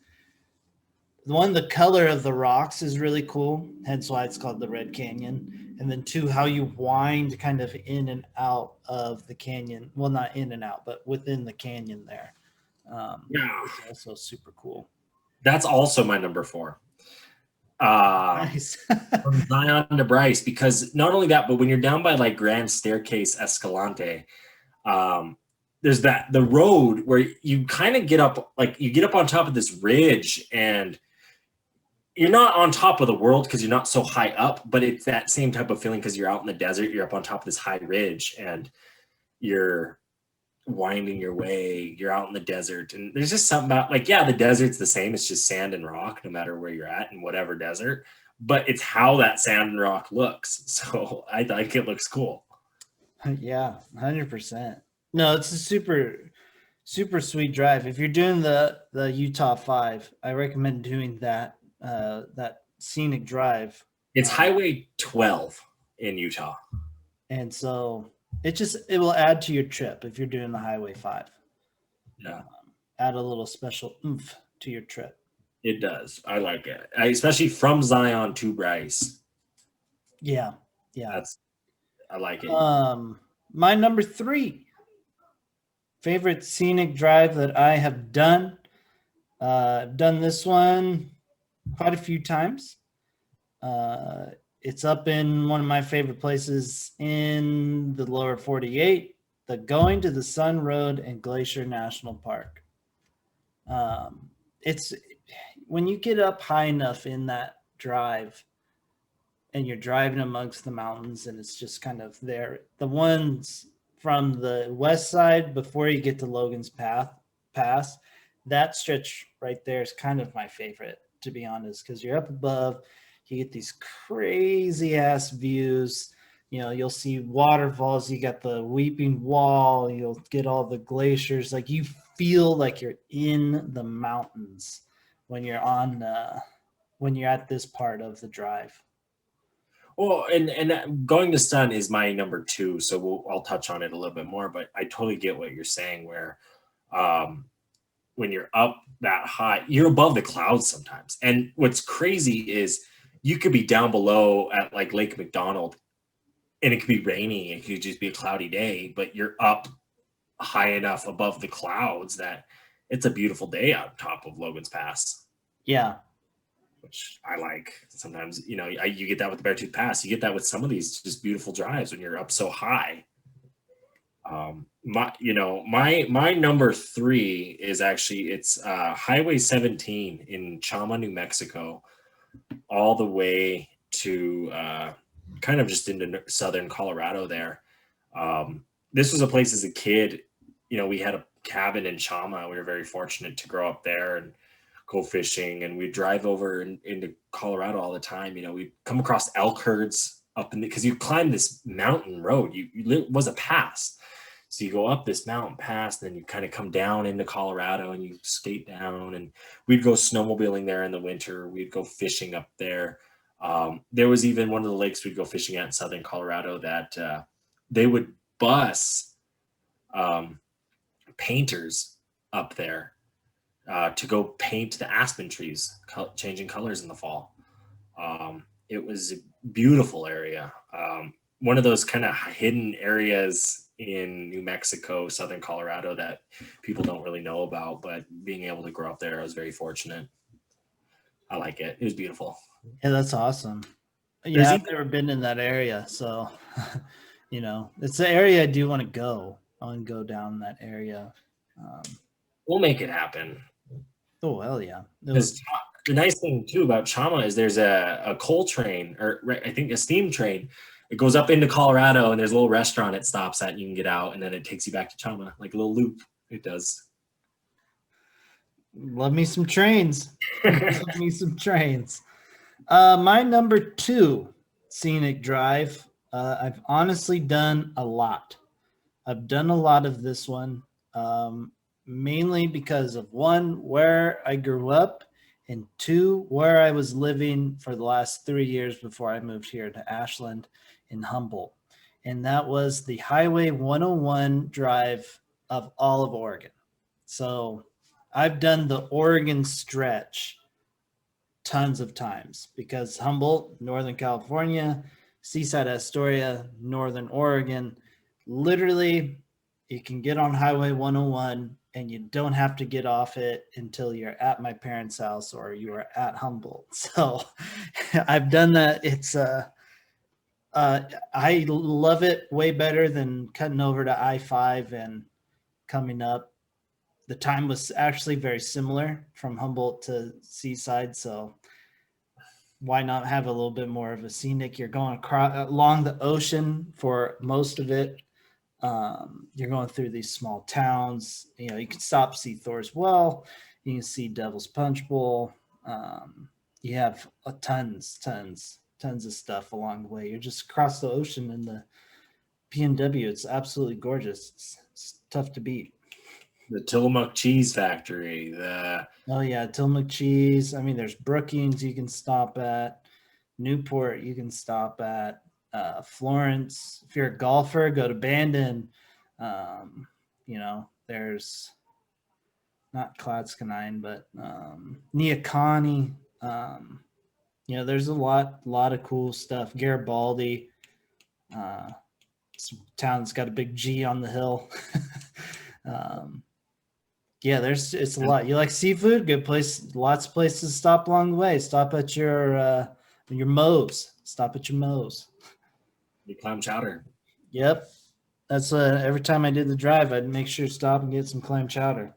one, the color of the rocks is really cool, hence why it's called the Red Canyon. And then 2, how you wind kind of in and out of the canyon. Well, not in and out, but within the canyon there. Yeah, it's also super cool. That's also my number 4. Nice. From Zion to Bryce, because not only that, but when you're down by like Grand Staircase Escalante, there's the road where you kind of get up, like you get up on top of this ridge, and you're not on top of the world because you're not so high up, but it's that same type of feeling because you're out in the desert, you're up on top of this high ridge, and you're winding your way, you're out in the desert. And there's just something about, like, yeah, the desert's the same, it's just sand and rock no matter where you're at in whatever desert, but it's how that sand and rock looks. So I think it looks cool. Yeah, 100%. No, it's a super sweet drive. If you're doing the Utah 5, I recommend doing that scenic drive. It's Highway 12 in Utah, and so it will add to your trip if you're doing the Highway 5. Yeah, add a little special oomph to your trip. It does. I like it, especially from Zion to Bryce. Yeah. I like it. My number 3 favorite scenic drive that I have done. I've done this one quite a few times. It's up in one of my favorite places in the lower 48, the Going to the Sun Road and Glacier National Park. It's when you get up high enough in that drive and you're driving amongst the mountains, and it's just kind of there. The ones from the west side before you get to Logan's Pass, that stretch right there is kind of my favorite, to be honest, because you're up above, you get these crazy ass views. You'll see waterfalls, you got the Weeping Wall, you'll get all the glaciers. Like, you feel like you're in the mountains when you're at this part of the drive. Well, and Going to Sun is my number 2, so I'll touch on it a little bit more, but I totally get what you're saying, where when you're up that high, you're above the clouds sometimes. And what's crazy is you could be down below at like Lake McDonald, and it could be rainy, it could just be a cloudy day, but you're up high enough above the clouds that it's a beautiful day out top of Logan's Pass. Yeah. which I like. Sometimes, you know, you get that with the Beartooth Pass. You get that with some of these just beautiful drives when you're up so high. My number 3 is actually it's Highway 17 in Chama, New Mexico, all the way to kind of just into southern Colorado there. This was a place as a kid, you know, we had a cabin in Chama. We were very fortunate to grow up there and go fishing, and we'd drive over into Colorado all the time. You know, we'd come across elk herds up in because you climb this mountain road. It was a pass. So you go up this mountain pass, then you kind of come down into Colorado and you skate down, and we'd go snowmobiling there in the winter. We'd go fishing up there. There was even one of the lakes we'd go fishing at in southern Colorado that they would bus painters up there to go paint the aspen trees, changing colors in the fall. It was a beautiful area. One of those kind of hidden areas in New Mexico, southern Colorado that people don't really know about, but being able to grow up there, I was very fortunate. I like it. It was beautiful. Yeah, that's awesome. Yeah, I've never been in that area, so you know, it's the area I do want to go. I want to go down that area. We'll make it happen. Oh, hell yeah. The nice thing too about Chama is there's a coal train, or I think a steam train. It goes up into Colorado, and there's a little restaurant it stops at, and you can get out, and then it takes you back to Chama, like a little loop. It does. Love me some trains. Love me some trains. My number 2 scenic drive. I've honestly done a lot. I've done a lot of this one, mainly because of 1, where I grew up, and 2, where I was living for the last 3 years before I moved here to Ashland in Humboldt. And that was the Highway 101 drive of all of Oregon. So I've done the Oregon stretch tons of times because Humboldt, Northern California, Seaside, Astoria, Northern Oregon, literally you can get on Highway 101 and you don't have to get off it until you're at my parents' house or you are at Humboldt. So I've done that. It's I love it way better than cutting over to I-5 and coming up. The time was actually very similar from Humboldt to Seaside, so why not have a little bit more of a scenic? You're going across along the ocean for most of it. You're going through these small towns. You know, you can stop, see Thor's Well. You can see Devil's Punch Bowl. You have tons of stuff along the way. You're just across the ocean in the PNW. It's absolutely gorgeous. It's tough to beat. The Tillamook Cheese Factory. Oh yeah, Tillamook Cheese. I mean, there's Brookings you can stop at. Newport you can stop at. Florence. If you're a golfer, go to Bandon. You know, there's not Clatskanie, but Neocani. You know, there's a lot of cool stuff. Garibaldi, town that's got a big G on the hill. Yeah, it's a lot. You like seafood? Good place. Lots of places to stop along the way. Stop at your Moe's. Stop at your Moe's. Your clam chowder. Yep, that's every time I did the drive, I'd make sure to stop and get some clam chowder.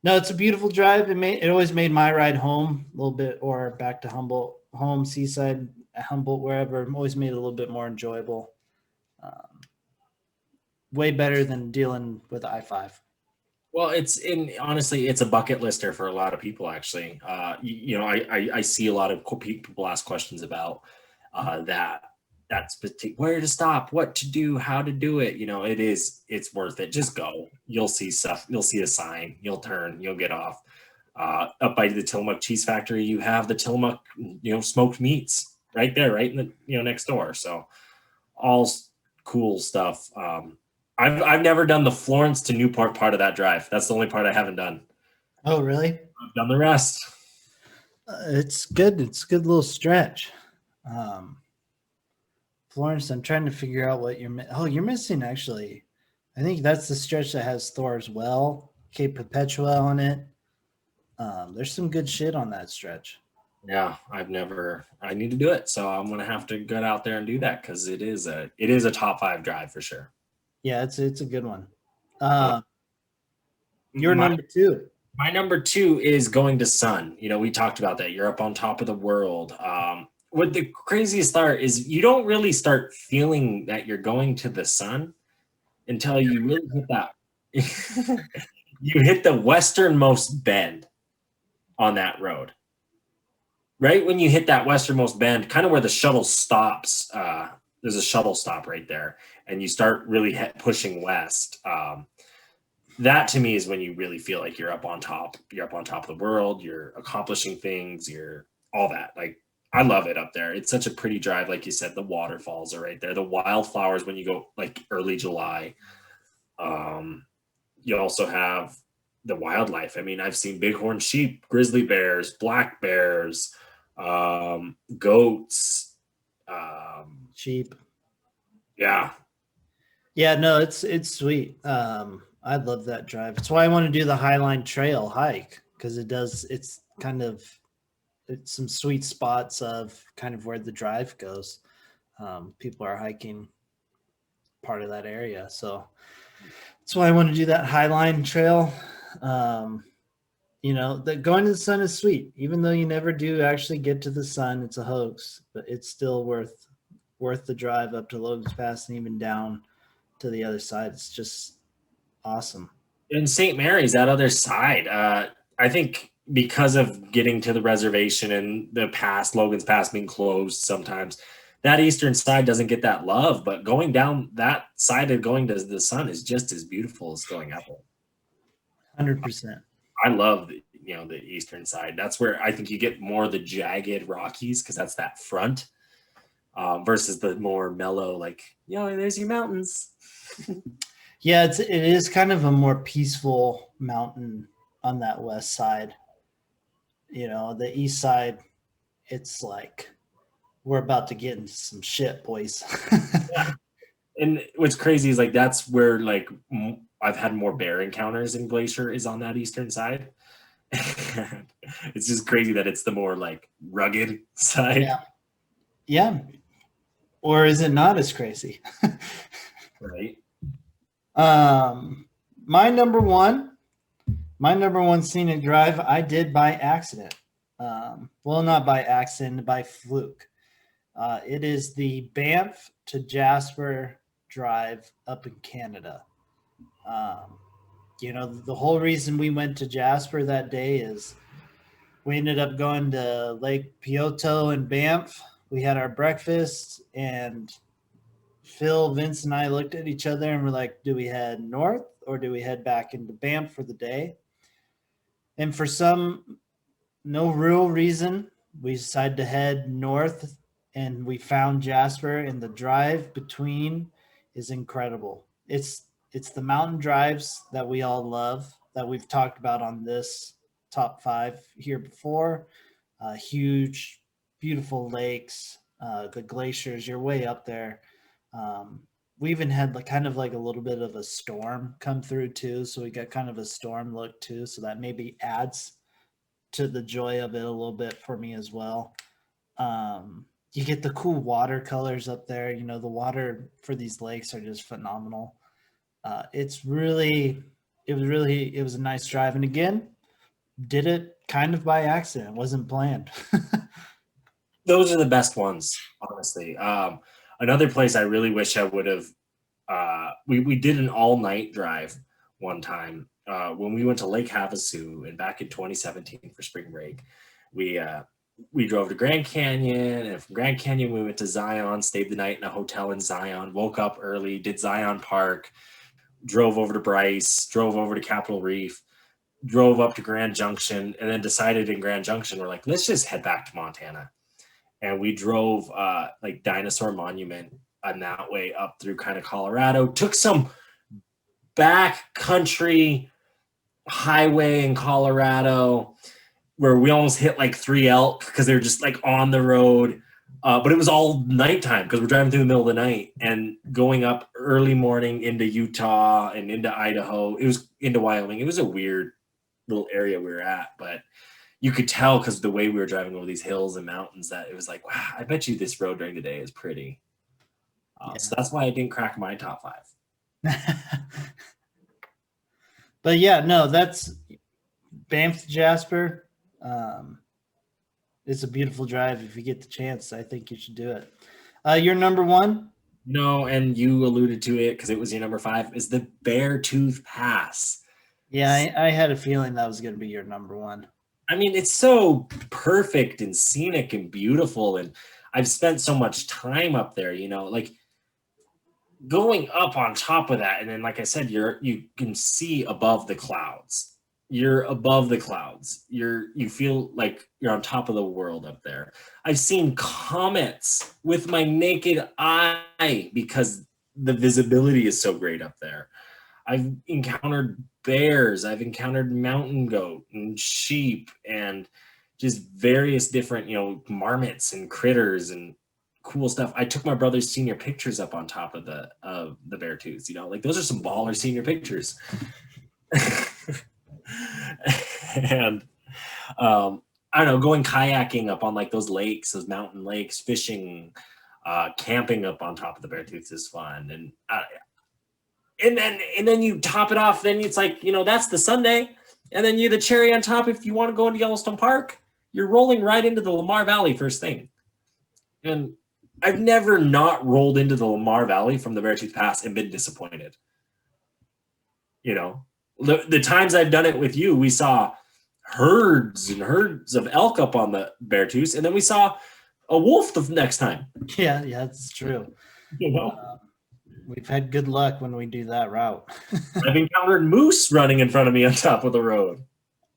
No, it's a beautiful drive. It always made my ride home a little bit, or back to Humboldt, home, Seaside, Humboldt, wherever. Always made it a little bit more enjoyable. Way better than dealing with I-5. Well, honestly, it's a bucket lister for a lot of people. Actually, you know, I see a lot of people ask questions about that's where to stop, what to do, how to do it. You know, it's worth it. Just go. You'll see stuff. You'll see a sign. You'll turn. You'll get off. Up by the Tillamook Cheese Factory, you have the Tillamook, you know, smoked meats right there, right in the, you know, next door. So all cool stuff. I've never done the Florence to Newport part of that drive. That's the only part I haven't done. Oh, really? I've done the rest. It's good. It's a good little stretch. Florence, I'm trying to figure out what you're missing, actually. I think that's the stretch that has Thor's Well, Cape Perpetua on it. There's some good shit on that stretch. Yeah, I need to do it. So I'm going to have to get out there and do that because it is a top 5 drive for sure. Yeah, it's a good one. Uh, Your my, number 2. my number 2 is going to sun. We talked about that. You're up on top of the world. What the craziest part is you don't really start feeling that you're going to the sun until you really hit that. You hit the westernmost bend on that road. Right when you hit that westernmost bend, kind of where the shuttle stops, there's a shuttle stop right there, and you start really pushing west. That to me is when you really feel like you're up on top. You're up on top of the world. You're accomplishing things. You're all that. Like I love it up there. It's such a pretty drive, like you said. The waterfalls are right there. The wildflowers when you go like early July. You also have the wildlife. I mean, I've seen bighorn sheep, grizzly bears, black bears, goats, Sheep. yeah. Yeah, no, it's sweet. I love that drive. It's why I want to do the Highline Trail hike because it's kind of it's some sweet spots of kind of where the drive goes. People are hiking part of that area, so that's why I want to do that Highline Trail. The going to the sun is sweet, even though you never do actually get to the sun. It's a hoax, but it's still worth the drive up to Logan's Pass and even down to the other side. It's just awesome. In St. Mary's, that other side, I think because of getting to the reservation and the pass, Logan's Pass being closed sometimes, that eastern side doesn't get that love. But going down that side of going to the sun is just as beautiful as going up it. 100%. I love the eastern side. That's where I think you get more of the jagged Rockies because that's that front versus the more mellow, like there's your mountains. Yeah, it is kind of a more peaceful mountain on that west side. The east side, it's like we're about to get into some shit, boys. Yeah. And what's crazy is like that's where like I've had more bear encounters in Glacier is on that eastern side. It's just crazy that it's the more like rugged side. Yeah. Yeah. Or is it not as crazy? Right. My number one scenic drive I did by accident. Well, not by accident, by fluke. It is the Banff to Jasper drive up in Canada. The whole reason we went to Jasper that day is we ended up going to Lake Pioto in Banff. We had our breakfast, and Phil, Vince, and I looked at each other and we're like, do we head north or do we head back into Banff for the day? And for no real reason, we decided to head north, and we found Jasper, and the drive between is incredible. It's the mountain drives that we all love, that we've talked about on this top 5 here before. Huge, beautiful lakes, the glaciers, you're way up there. We even had kind of like a little bit of a storm come through too, so we got kind of a storm look too, so that maybe adds to the joy of it a little bit for me as well. You get the cool watercolors up there. The water for these lakes are just phenomenal. It was a nice drive. And again, did it kind of by accident. It wasn't planned. Those are the best ones, honestly. Another place I really wish I would have, we did an all-night drive one time when we went to Lake Havasu, and back in 2017 for spring break. We drove to Grand Canyon, and from Grand Canyon we went to Zion, stayed the night in a hotel in Zion, woke up early, did Zion Park, drove over to Bryce, drove over to Capitol Reef, drove up to Grand Junction, and then decided in Grand Junction, we're like, let's just head back to Montana. And we drove like Dinosaur Monument on that way up through kind of Colorado, took some back country highway in Colorado where we almost hit like 3 elk because they're just like on the road. But it was all nighttime because we're driving through the middle of the night and going up early morning into Utah and into Idaho. It was into Wyoming. It was a weird little area we were at, but you could tell because the way we were driving over these hills and mountains that it was like, wow, I bet you this road during the day is pretty. So that's why I didn't crack my top 5. But yeah, no, that's Banff to Jasper. It's a beautiful drive. If you get the chance, I think you should do it. Your number 1? No, and you alluded to it because it was your number 5, is the Beartooth Pass. Yeah, I had a feeling that was going to be your number 1. I mean, it's so perfect and scenic and beautiful, and I've spent so much time up there, like going up on top of that, and then like I said, you can see above the clouds. You're above the clouds. You feel like you're on top of the world up there. I've seen comets with my naked eye because the visibility is so great up there. I've encountered bears. I've encountered mountain goat and sheep and just various different, marmots and critters and cool stuff. I took my brother's senior pictures up on top of the Beartooths. Like those are some baller senior pictures. And I don't know, going kayaking up on like those lakes, those mountain lakes, fishing, camping up on top of the Beartooths is fun. And then you top it off. Then it's like, that's the Sunday, and then you the cherry on top. If you want to go into Yellowstone Park, you're rolling right into the Lamar Valley first thing. And I've never not rolled into the Lamar Valley from the Beartooth Pass and been disappointed. The times I've done it with you, we saw herds and herds of elk up on the Beartooths, and then we saw a wolf the next time. Yeah, that's true. We've had good luck when we do that route. I've encountered moose running in front of me on top of the road.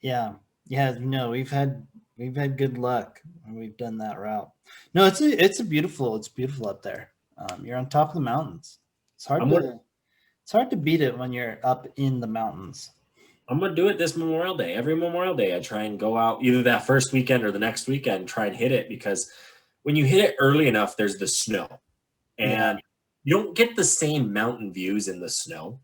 Yeah. No, we've had good luck when we've done that route. No, it's beautiful up there. You're on top of the mountains. It's hard to beat it when you're up in the mountains. I'm going to do it this Memorial Day. Every Memorial Day, I try and go out either that first weekend or the next weekend, try and hit it, because when you hit it early enough, there's the snow. And you don't get the same mountain views in the snow,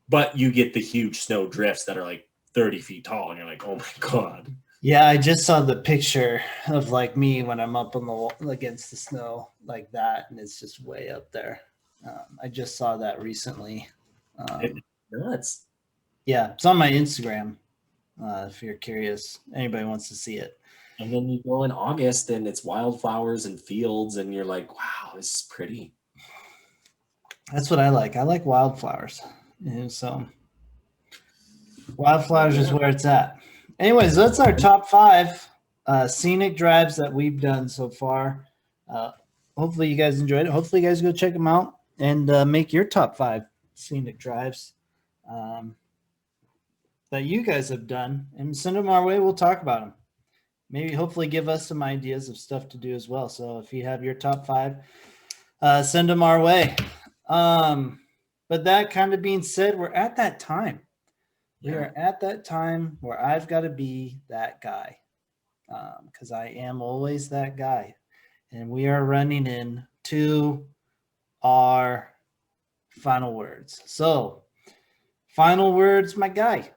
but you get the huge snow drifts that are like 30 feet tall. And you're like, oh my God. Yeah, I just saw the picture of like me when I'm up on the against the snow like that, and it's just way up there. I just saw that recently. It's nuts. Yeah, it's on my Instagram. If you're curious, anybody wants to see it. And then you go in August and it's wildflowers and fields, and you're like, wow, this is pretty. That's what I like. I like wildflowers. So wildflowers is where it's at. Anyways, that's our top 5 scenic drives that we've done so far. Hopefully you guys enjoyed it. Hopefully you guys go check them out and make your top 5 scenic drives that you guys have done, and send them our way. We'll talk about them. Maybe hopefully give us some ideas of stuff to do as well. So if you have your top 5, send them our way. But that kind of being said, we're at that time. We are at that time where I've got to be that guy, because I am always that guy. And we are running into our final words. So, final words, my guy.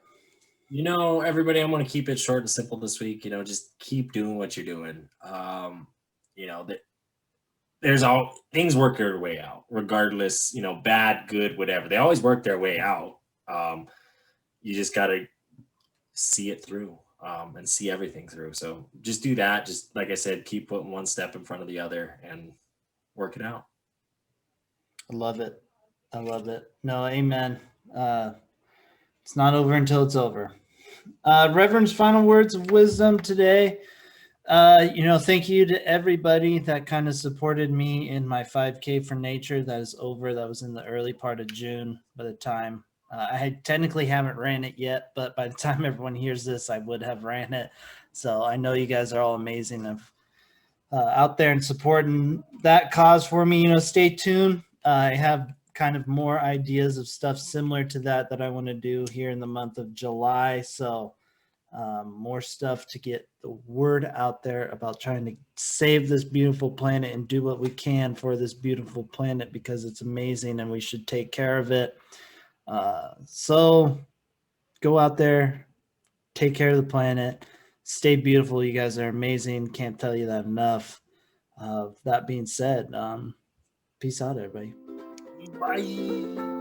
Everybody, I'm going to keep it short and simple this week. Just keep doing what you're doing. There's things work their way out, regardless, bad, good, whatever. They always work their way out. You just got to see it through and see everything through. So just do that. Just like I said, keep putting one step in front of the other and work it out. I love it. No, amen. It's not over until it's over. Reverend's final words of wisdom today. Thank you to everybody that kind of supported me in my 5K for nature. That is over. That was in the early part of June by the time I technically haven't ran it yet, but by the time everyone hears this, I would have ran it. So I know you guys are all amazing of out there and supporting that cause for me. Stay tuned. I have kind of more ideas of stuff similar to that I want to do here in the month of July. So more stuff to get the word out there about trying to save this beautiful planet and do what we can for this beautiful planet, because it's amazing and we should take care of it. So go out there, take care of the planet, Stay beautiful. You guys are amazing. Can't tell you that enough. That being said, peace out, everybody. Bye.